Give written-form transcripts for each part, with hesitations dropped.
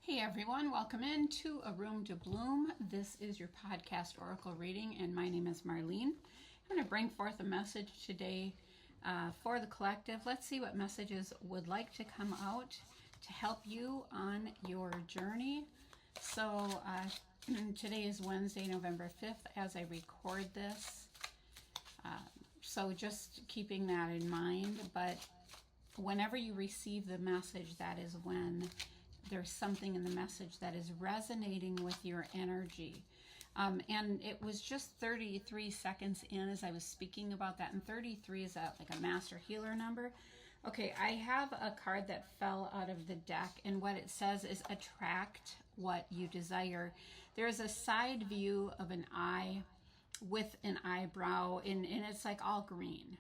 Hey everyone, welcome into A Room to Bloom. This is your podcast oracle reading, and my name is Marlene. I'm going to bring forth a message today for the collective. Let's see what messages would like to come out to help you on your journey. So today is Wednesday, November 5th, as I record this. So just keeping that in mind, but whenever you receive the message, that is when there's something in the message that is resonating with your energy. And it was just 33 seconds in as I was speaking about that. And 33 is like a master healer number. Okay, I have a card that fell out of the deck, and what it says is attract what you desire. There's a side view of an eye with an eyebrow, and it's like all green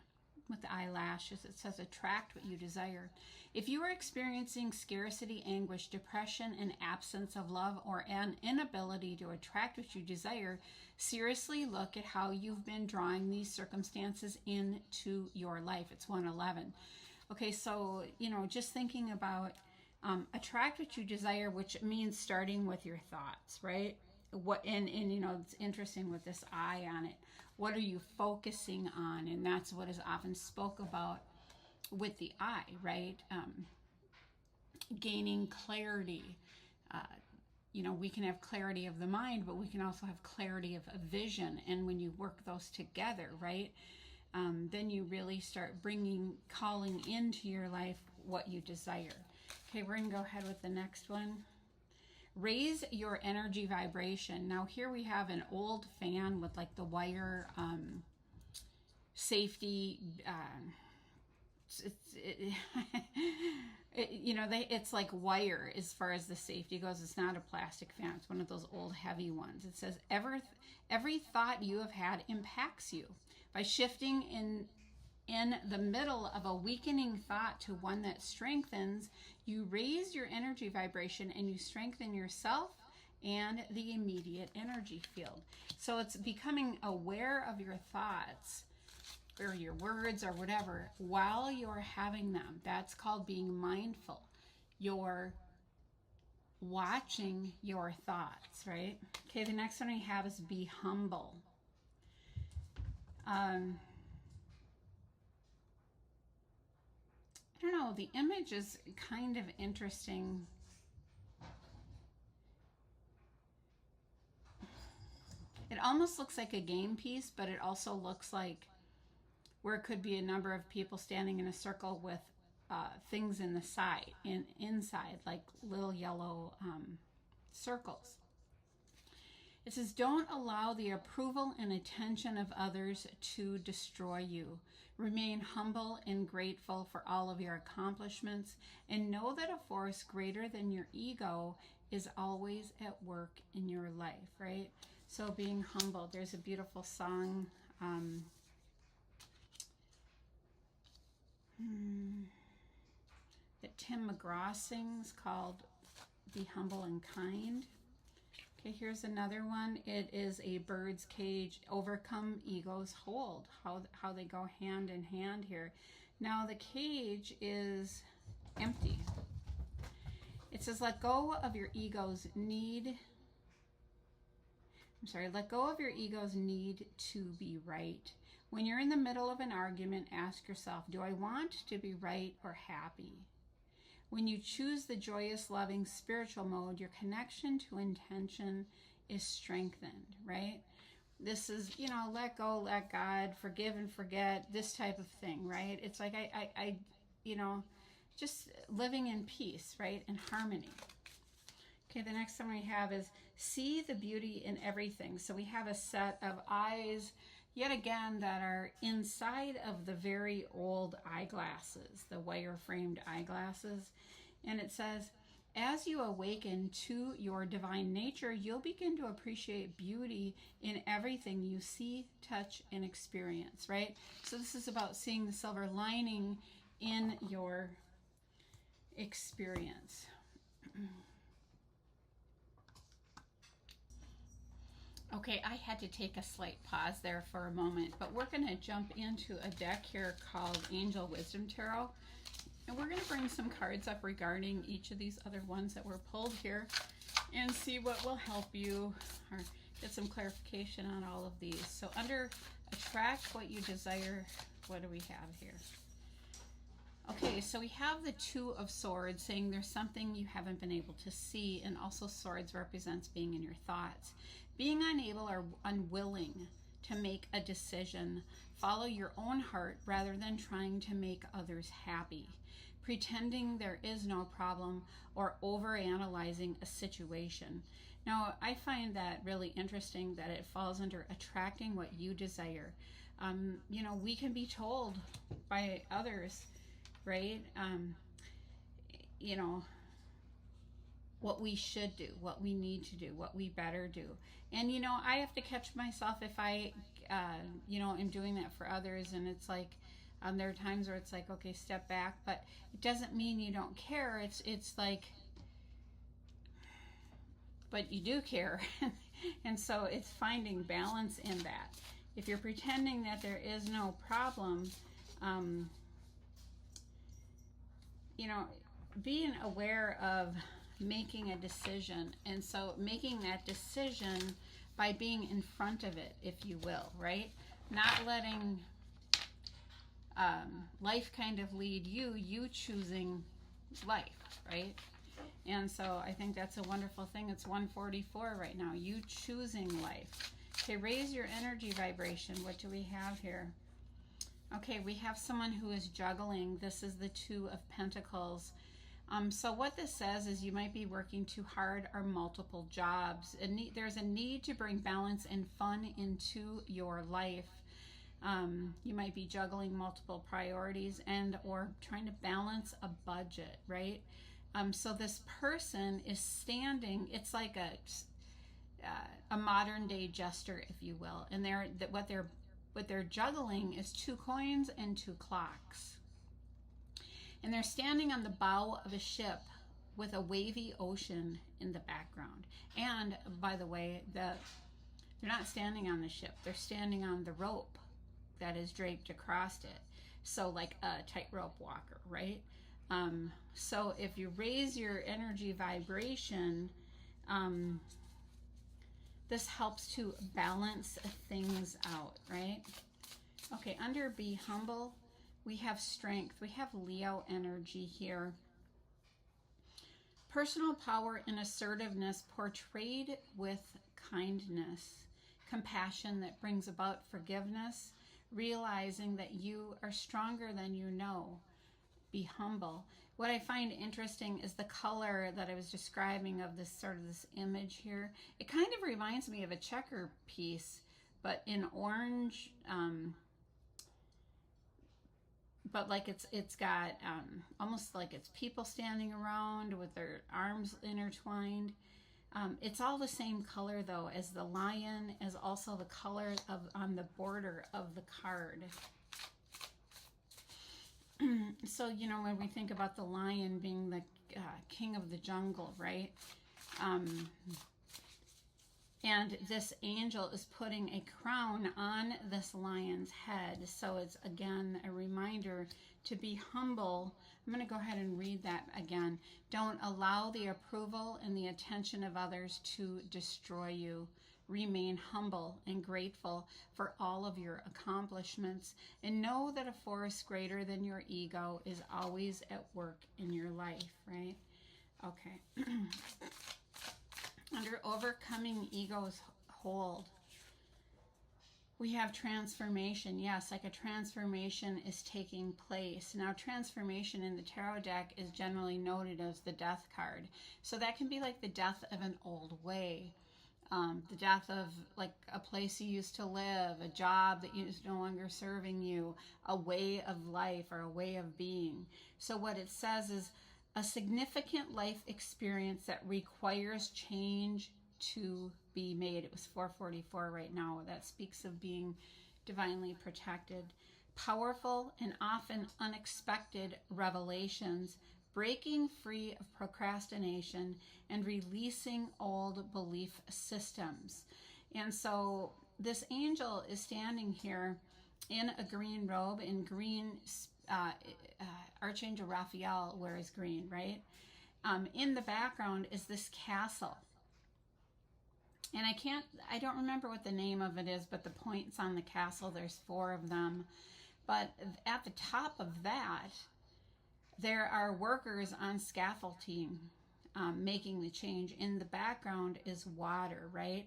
with the eyelashes. It says attract what you desire. If you are experiencing scarcity, anguish, depression, and absence of love, or an inability to attract what you desire, seriously look at how you've been drawing these circumstances into your life. It's 111. Okay, so, just thinking about attract what you desire, which means starting with your thoughts, right? It's interesting with this eye on it. What are you focusing on? And that's what is often spoke about with the eye, right? Gaining clarity. We can have clarity of the mind, but we can also have clarity of vision. And when you work those together, right, then you really start calling into your life what you desire. Okay, we're going to go ahead with the next one. Raise your energy vibration. Now here we have an old fan with like the wire safety. It's like wire as far as the safety goes. It's not a plastic fan. It's one of those old heavy ones. It says every thought you have had impacts you. By shifting in the middle of a weakening thought to one that strengthens, you raise your energy vibration and you strengthen yourself and the immediate energy field. So it's becoming aware of your thoughts or your words or whatever while you're having them. That's called being mindful. You're watching your thoughts, right? Okay, the next one we have is be humble. I don't know, the image is kind of interesting. It almost looks like a game piece, but it also looks like where it could be a number of people standing in a circle with things in the side, inside, like little yellow circles. It says, don't allow the approval and attention of others to destroy you. Remain humble and grateful for all of your accomplishments, and know that a force greater than your ego is always at work in your life, right? So being humble. There's a beautiful song that Tim McGraw sings called Be Humble and Kind. Okay, here's another one. It is a bird's cage. Overcome ego's hold. How they go hand in hand here. Now the cage is empty. It says let go of your ego's need. Let go of your ego's need to be right. When you're in the middle of an argument, ask yourself, do I want to be right or happy? When you choose the joyous, loving, spiritual mode, your connection to intention is strengthened, right? This is, let go, let God, forgive and forget, this type of thing, right? It's like I just living in peace, right? In harmony. Okay, the next one we have is see the beauty in everything. So we have a set of eyes, yet again, that are inside of the very old eyeglasses, the wire-framed eyeglasses. And it says, as you awaken to your divine nature, you'll begin to appreciate beauty in everything you see, touch, and experience, right? So this is about seeing the silver lining in your experience. Okay, I had to take a slight pause there for a moment, but we're going to jump into a deck here called Angel Wisdom Tarot. And we're going to bring some cards up regarding each of these other ones that were pulled here and see what will help you or get some clarification on all of these. So under attract what you desire, what do we have here? Okay, so we have the Two of Swords saying there's something you haven't been able to see, and also swords represents being in your thoughts. Being unable or unwilling to make a decision. Follow your own heart rather than trying to make others happy. Pretending there is no problem or overanalyzing a situation. Now, I find that really interesting that it falls under attracting what you desire. You know, we can be told by others, right? You know, what we should do, what we need to do, what we better do. And, you know, I have to catch myself if I, you know, am doing that for others. And it's like, there are times where it's like, okay, step back, but it doesn't mean you don't care. It's like, but you do care. And so it's finding balance in that. If you're pretending that there is no problem, you know, being aware of making a decision, and so making that decision by being in front of it, if you will, right? Not letting life kind of lead you, you choosing life, right? And so I think that's a wonderful thing. It's 144 right now, you choosing life. Okay, raise your energy vibration. What do we have here? Okay, we have someone who is juggling. This is the Two of Pentacles. So what this says is you might be working too hard or multiple jobs. There's a need to bring balance and fun into your life. You might be juggling multiple priorities and or trying to balance a budget, right? So this person is standing, it's like a modern day jester, if you will. And what they're juggling is 2 coins and 2 clocks. And they're standing on the bow of a ship with a wavy ocean in the background. And by the way, they're not standing on the ship. They're standing on the rope that is draped across it. So like a tightrope walker, right? So if you raise your energy vibration, this helps to balance things out, right? Okay, under be humble, we have strength. We have Leo energy here. Personal power and assertiveness portrayed with kindness. Compassion that brings about forgiveness. Realizing that you are stronger than you know. Be humble. What I find interesting is the color that I was describing of this sort of this image here. It kind of reminds me of a checker piece, but in orange, but like it's got almost like it's people standing around with their arms intertwined. It's all the same color though as the lion, as also the color on the border of the card. So, you know, when we think about the lion being the king of the jungle, right? And this angel is putting a crown on this lion's head. So it's, again, a reminder to be humble. I'm going to go ahead and read that again. Don't allow the approval and the attention of others to destroy you. Remain humble and grateful for all of your accomplishments, and know that a force greater than your ego is always at work in your life, right? Okay. Under overcoming ego's hold, we have transformation. Yes, like a transformation is taking place. Now, transformation in the tarot deck is generally noted as the death card. So that can be like the death of an old way. The death of like a place you used to live, a job that is no longer serving you, a way of life or a way of being. So what it says is a significant life experience that requires change to be made. It was 444 right now. That speaks of being divinely protected. Powerful and often unexpected revelations, breaking free of procrastination and releasing old belief systems. And so this angel is standing here in a green robe, and green Archangel Raphael wears green, right? In the background is this castle. And I don't remember what the name of it is, but the points on the castle, there's 4 of them. But at the top of that, there are workers on scaffolding making the change. In the background is water, right?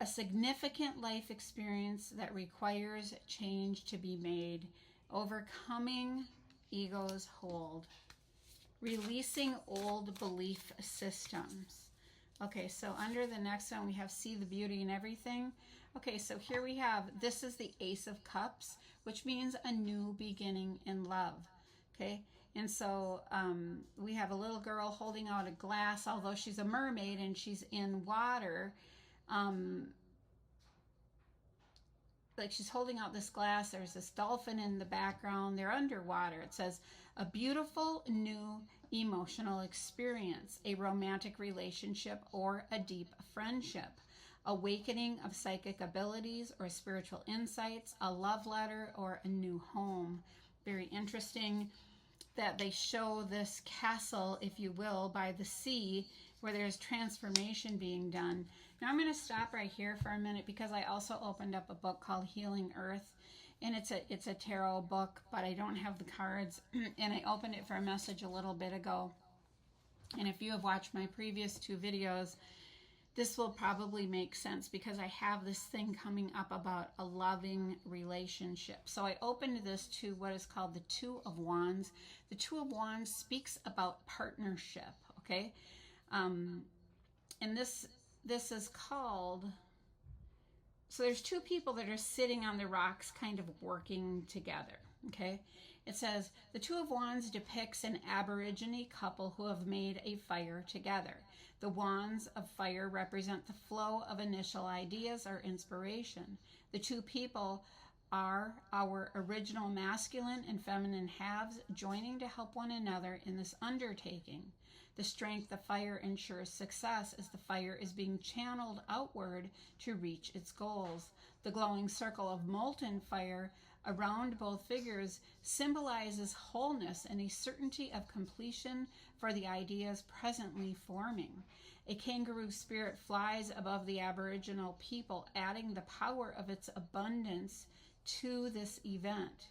A significant life experience that requires change to be made, overcoming ego's hold, releasing old belief systems. Okay, so under the next one we have see the beauty in everything. Okay, so here we have, this is the Ace of Cups, which means a new beginning in love. Okay, and so we have a little girl holding out a glass, although she's a mermaid and she's in water. Like she's holding out this glass. There's this dolphin in the background. They're underwater. It says, a beautiful new emotional experience, a romantic relationship or a deep friendship, awakening of psychic abilities or spiritual insights, a love letter or a new home. Very interesting that they show this castle, if you will, by the sea where there's transformation being done. Now I'm going to stop right here for a minute because I also opened up a book called Healing Earth, and it's a tarot book, but I don't have the cards, and I opened it for a message a little bit ago. And if you have watched my previous 2 videos, this will probably make sense because I have this thing coming up about a loving relationship. So I opened this to what is called the 2 of Wands. The 2 of Wands speaks about partnership, okay? And this is called, so there's 2 people that are sitting on the rocks kind of working together, okay? It says, the 2 of Wands depicts an Aborigine couple who have made a fire together. The wands of fire represent the flow of initial ideas or inspiration. The 2 people are our original masculine and feminine halves joining to help one another in this undertaking. The strength of fire ensures success as the fire is being channeled outward to reach its goals. The glowing circle of molten fire around both figures symbolizes wholeness and a certainty of completion for the ideas presently forming. A kangaroo spirit flies above the Aboriginal people, adding the power of its abundance to this event.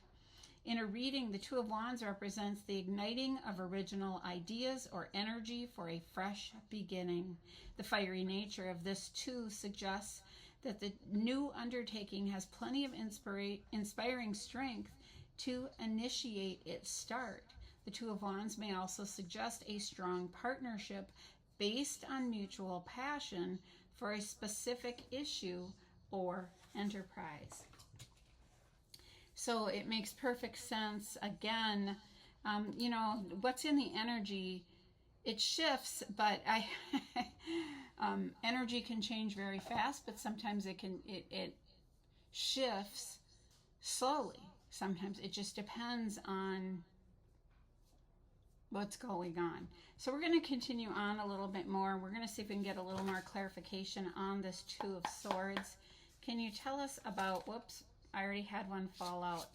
In a reading, the 2 of Wands represents the igniting of original ideas or energy for a fresh beginning. The fiery nature of this 2 suggests that the new undertaking has plenty of inspiring strength to initiate its start. The 2 of Wands may also suggest a strong partnership based on mutual passion for a specific issue or enterprise. So it makes perfect sense. Again, you know, what's in the energy, it shifts, but energy can change very fast, but sometimes it shifts slowly. Sometimes it just depends on what's going on. So we're going to continue on a little bit more. We're going to see if we can get a little more clarification on this 2 of Swords. Can you tell us about, whoops, I already had one fall out.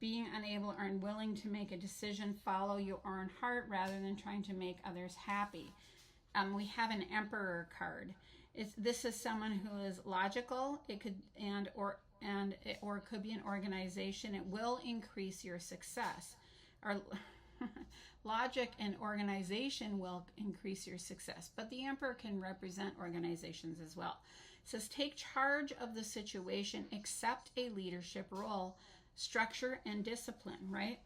Being unable or unwilling to make a decision, follow your own heart rather than trying to make others happy. We have an Emperor card. This is someone who is logical. It could or it could be an organization. It will increase your success. Or logic and organization will increase your success, but the Emperor can represent organizations as well. It says, take charge of the situation, accept a leadership role, structure and discipline, right?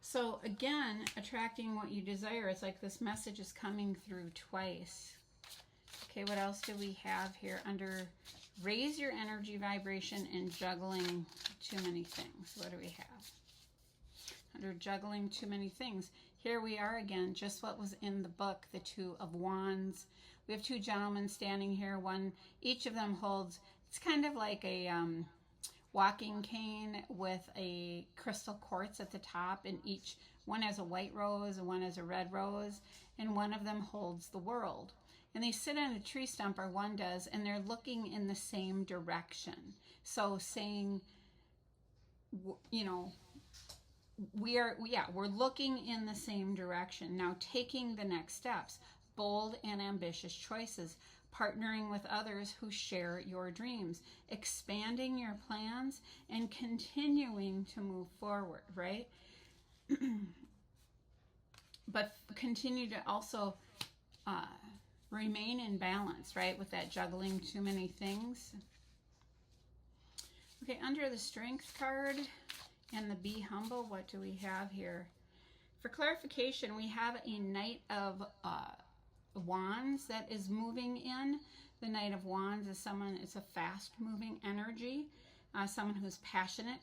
So again, attracting what you desire. It's like this message is coming through twice. Okay, what else do we have here under raise your energy vibration and juggling too many things? What do we have? Under juggling too many things. Here we are again, just what was in the book, the 2 of Wands. We have 2 gentlemen standing here. One, each of them holds, it's kind of like a walking cane with a crystal quartz at the top, and each one has a white rose and one has a red rose, and one of them holds the world. And they sit on a tree stump, or one does, and they're looking in the same direction. So saying, you know, we're looking in the same direction. Now taking the next steps, bold and ambitious choices, partnering with others who share your dreams, expanding your plans, and continuing to move forward, right? But continue to also uh, remain in balance, right? With that juggling too many things. Okay, under the Strength card and the Be Humble, what do we have here? For clarification, we have a Knight of Wands that is moving in. The Knight of Wands is someone, it's a fast-moving energy, someone who's passionate,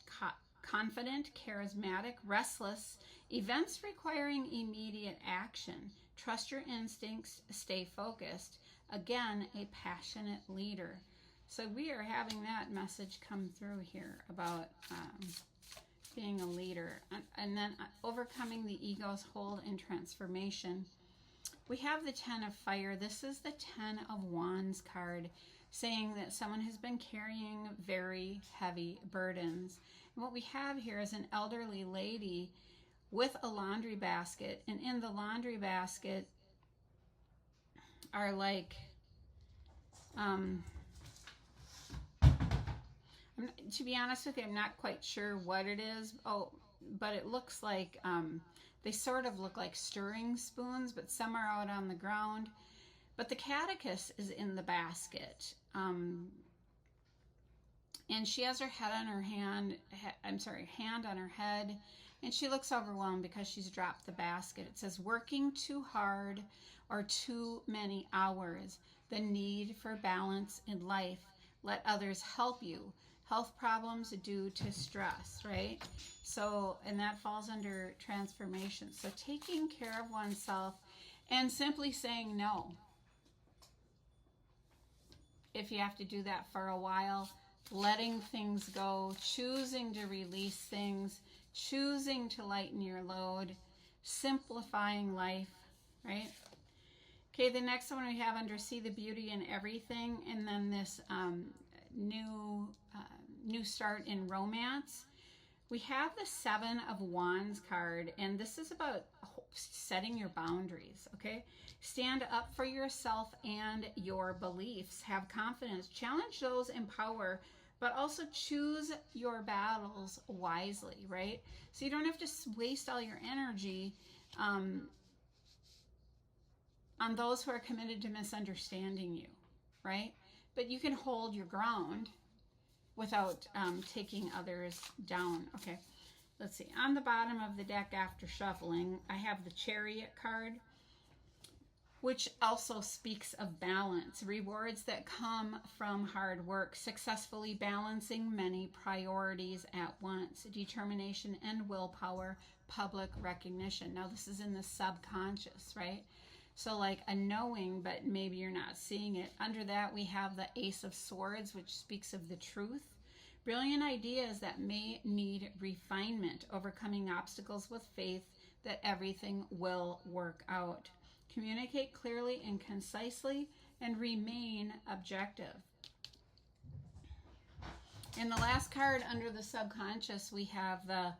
confident, charismatic, restless, events requiring immediate action. Trust your instincts, stay focused. Again, a passionate leader. So we are having that message come through here about being a leader. And then overcoming the ego's hold and transformation. We have the Ten of Fire. This is the Ten of Wands card, saying that someone has been carrying very heavy burdens. And what we have here is an elderly lady with a laundry basket. And in the laundry basket are like... to be honest with you, I'm not quite sure what it is. Oh, but it looks like, they sort of look like stirring spoons, but some are out on the ground. But the catechist is in the basket. And she has her head on her hand on her head. And she looks overwhelmed because she's dropped the basket. It says, working too hard or too many hours. The need for balance in life. Let others help you. Health problems due to stress, right? So, and that falls under transformation. So taking care of oneself and simply saying no. If you have to do that for a while, letting things go, choosing to release things, choosing to lighten your load, simplifying life, right? Okay, the next one we have under See the Beauty in Everything, and then this new start in romance. We have the Seven of Wands card, and this is about setting your boundaries, okay? Stand up for yourself and your beliefs. Have confidence. Challenge those in power, but also choose your battles wisely, right? So you don't have to waste all your energy on those who are committed to misunderstanding you, right? But you can hold your ground without taking others down. Okay, let's see. On the bottom of the deck after shuffling, I have the Chariot card, which also speaks of balance, rewards that come from hard work, successfully balancing many priorities at once, determination and willpower, public recognition. Now this is in the subconscious, right? So like a knowing, but maybe you're not seeing it. Under that, we have the Ace of Swords, which speaks of the truth. Brilliant ideas that may need refinement, overcoming obstacles with faith that everything will work out. Communicate clearly and concisely and remain objective. In the last card under the subconscious, we have the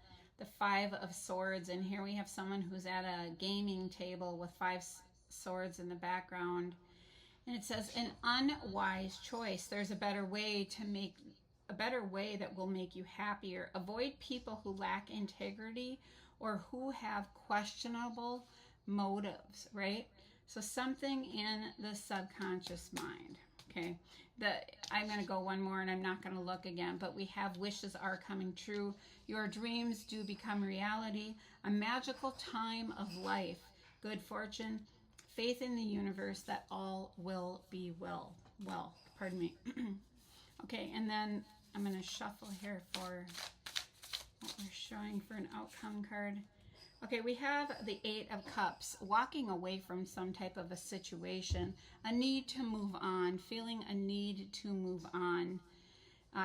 Five of Swords, and here we have someone who's at a gaming table with five swords in the background, and it says an unwise choice. There's a better way that will make you happier. Avoid people who lack integrity or who have questionable motives, right? So something in the subconscious mind. Okay, I'm going to go one more and I'm not going to look again, but we have wishes are coming true. Your dreams do become reality. A magical time of life. Good fortune. Faith in the universe that all will be well. Pardon me. Okay, and then I'm going to shuffle here for what we're showing for an outcome card. Okay, we have the Eight of Cups, walking away from some type of a situation, a need to move on, feeling a need to move on,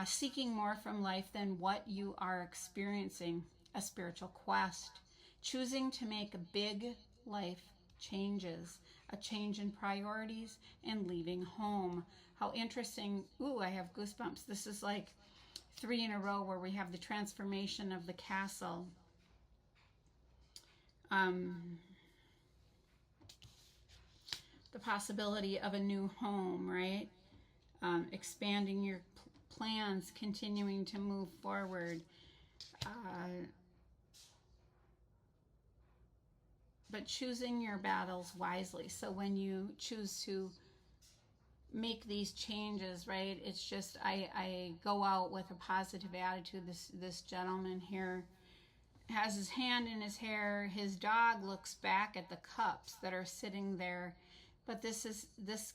seeking more from life than what you are experiencing, a spiritual quest, choosing to make big life changes, a change in priorities, and leaving home. How interesting. Ooh, I have goosebumps. This is like 3 in a row where we have the transformation of the castle. The possibility of a new home, right? Expanding your plans, continuing to move forward. But choosing your battles wisely. So when you choose to make these changes, right, it's just I go out with a positive attitude. This gentleman here has his hand in his hair. His dog looks back at the cups that are sitting there, but this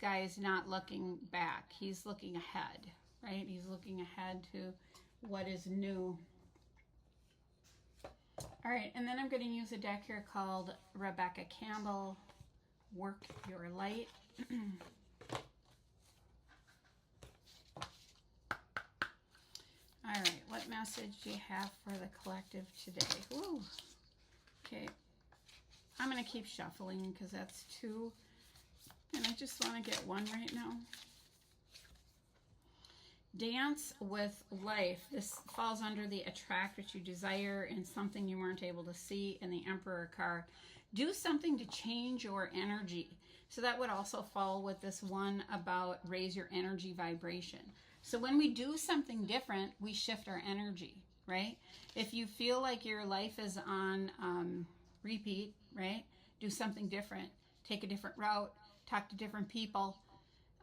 guy is not looking back. He's looking ahead, right? He's looking ahead to what is new. All right, and then I'm going to use a deck here called Rebecca Campbell, Work Your Light. All right, what message do you have for the collective today? Ooh, okay, I'm going to keep shuffling because that's 2, and I just want to get 1 right now. Dance with life. This falls under the attract what you desire and something you weren't able to see in the Emperor card. Do something to change your energy. So that would also fall with this one about raise your energy vibration. So when we do something different, we shift our energy, right? If you feel like your life is on repeat, right? Do something different. Take a different route. Talk to different people.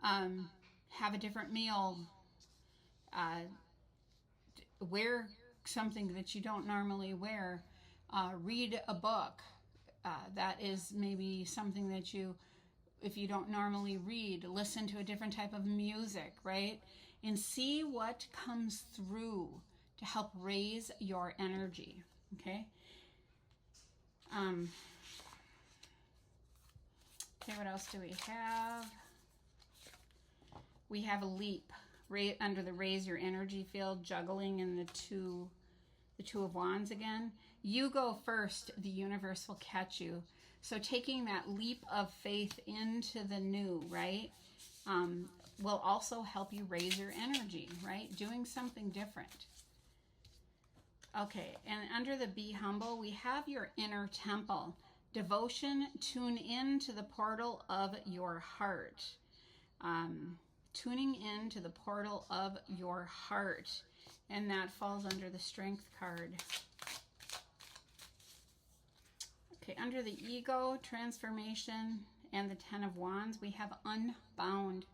Have a different meal. Wear something that you don't normally wear. Read a book. That is maybe something that you, if you don't normally read, listen to a different type of music, right? And see what comes through to help raise your energy, okay? Okay, what else do we have? We have a leap. Under the raise your energy field, juggling in the two of wands again. You go first, the universe will catch you. So taking that leap of faith into the new, right, will also help you raise your energy, right? Doing something different. Okay, and under the be humble, we have your inner temple. Devotion, tune in to the portal of your heart. Tuning in to the portal of your heart. And that falls under the strength card. Okay, under the ego, transformation, and the 10 of wands, we have unbound.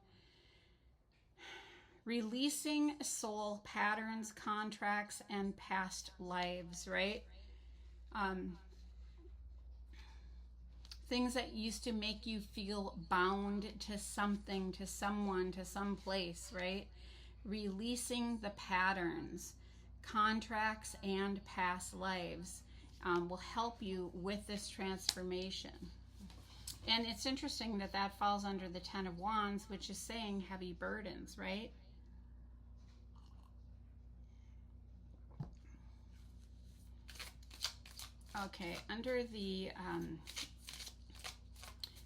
Releasing soul patterns, contracts, and past lives, right? Things that used to make you feel bound to something, to someone, to some place, right? Releasing the patterns, contracts, and past lives will help you with this transformation. And it's interesting that that falls under the 10 of wands, which is saying heavy burdens, right? Okay, under the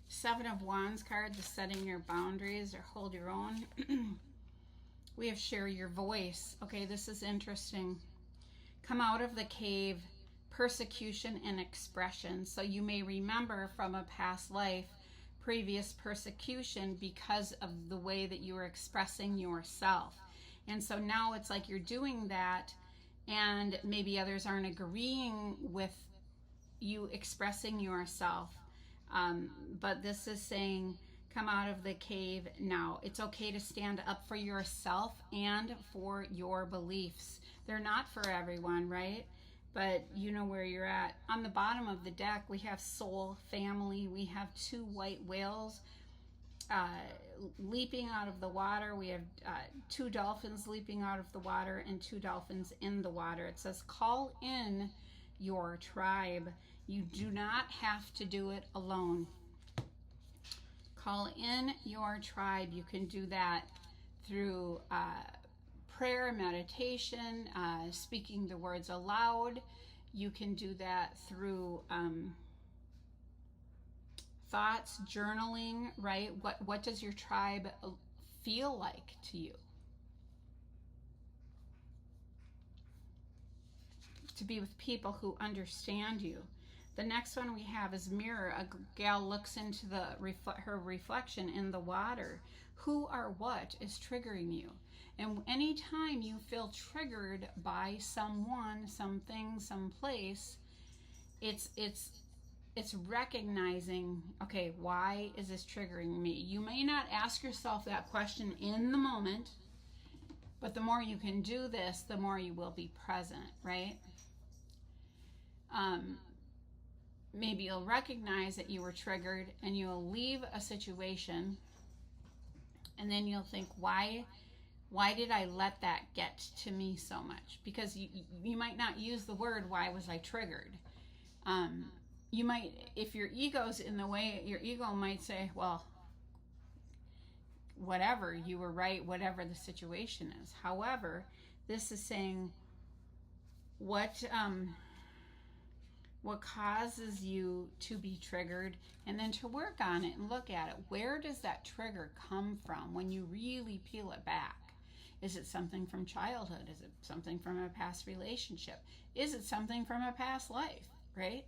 7 of wands card, the setting your boundaries or hold your own, we have share your voice. Okay, this is interesting. Come out of the cave, persecution and expression. So you may remember from a past life, previous persecution because of the way that you were expressing yourself. And so now it's like you're doing that and maybe others aren't agreeing with you expressing yourself. But this is saying, come out of the cave now. It's okay to stand up for yourself and for your beliefs. They're not for everyone, right? But you know where you're at. On the bottom of the deck, we have soul, family. We have 2 white whales leaping out of the water. We have 2 dolphins leaping out of the water and 2 dolphins in the water. It says, call in your tribe. You do not have to do it alone. Call in your tribe. You can do that through prayer, meditation, speaking the words aloud. You can do that through thoughts, journaling, right? What does your tribe feel like to you? to be with people who understand you. The next one we have is mirror. A gal looks into her reflection in the water. Who or what is triggering you? And anytime you feel triggered by someone, something, someplace, it's recognizing, okay, why is this triggering me? You may not ask yourself that question in the moment, but the more you can do this, the more you will be present, right? Maybe you'll recognize that you were triggered and you'll leave a situation, and then you'll think, why did I let that get to me so much? Because you might not use the word, why was I triggered? You might, if your ego's in the way, your ego might say, well, whatever, you were right, whatever the situation is. However, this is saying what causes you to be triggered, and then to work on it and look at it. Where does that trigger come from when you really peel it back? Is it something from childhood? Is it something from a past relationship? Is it something from a past life, right?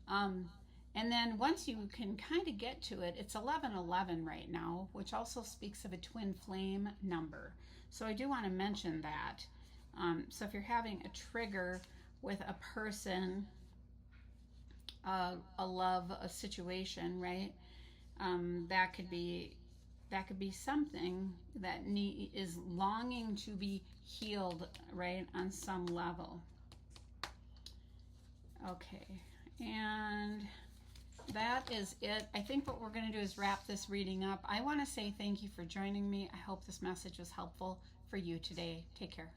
And then once you can kind of get to it, it's 1111 right now, which also speaks of a twin flame number. So I do want to mention that. So if you're having a trigger with a person, a love, a situation, right? That could be something that is longing to be healed, right, on some level. Okay, and that is it. I think what we're going to do is wrap this reading up. I want to say thank you for joining me. I hope this message was helpful for you today. Take care.